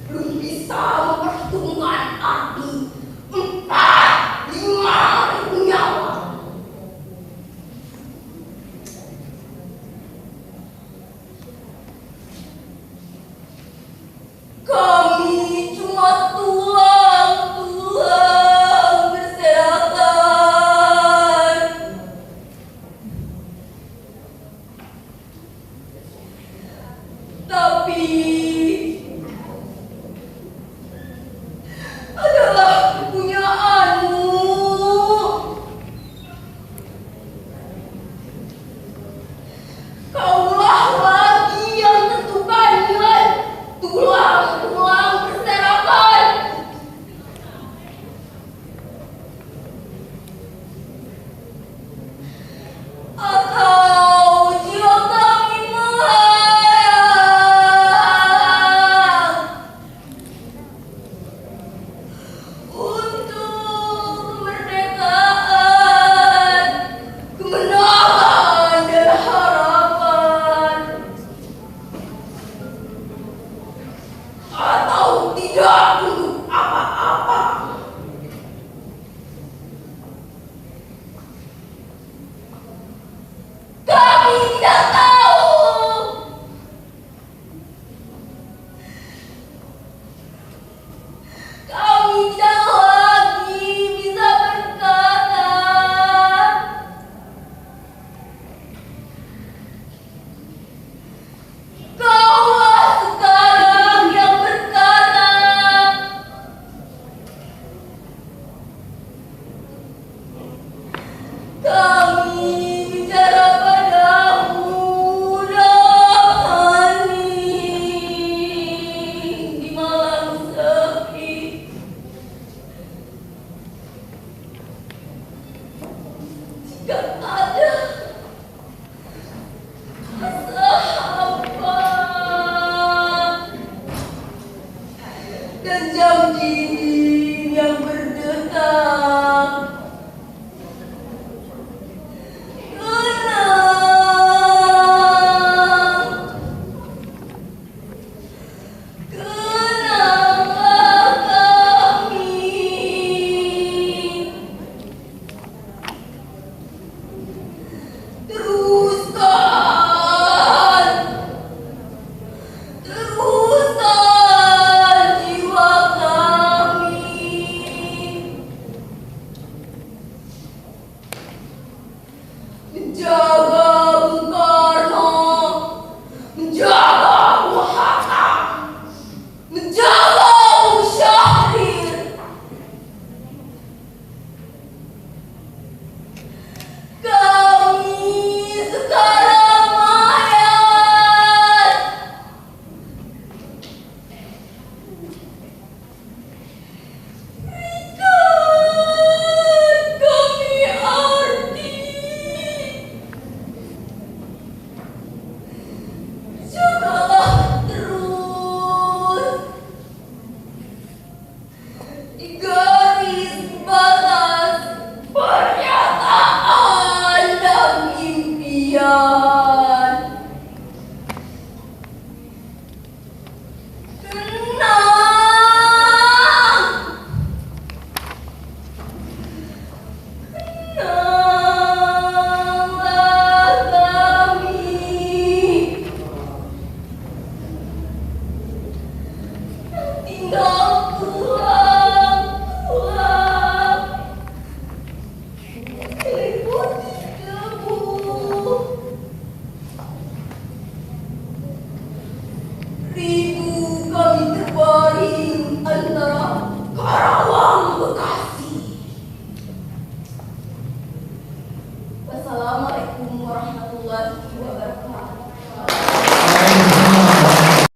belum bisa memperhitungkan arti 4, 5 ribu nyawa. Kami cuma tulang-tulang berserakan. Tapi adalah kepunyaanmu. Kaulah lagi yang tentukannya tulang-tulang berserakan. Atau jiwa kami melayang untuk kemerdekaan, kemenangan dan harapan. Atau tidak untuk apa-apa. Kami tidak tahu. Kami tidak lagi bisa berkata. Kaulah sekarang yang berkata. Kami bicara padamu dalam hening di malam sepi. Jika ada rasa hampa dan jam dinding yang berdetak, kenanglah kami. Teruskan jiwa kami. Menjaga Bung Karno, menjaga Bung Hatta, menjaga Bung Syahrir. Kami sekarang mayat. Berikan kami arti. Jagalah terus di garis batas pernyataan dan impian. Kenanglah kami. Tinggal tulang-tulang seliputi debu. Ribu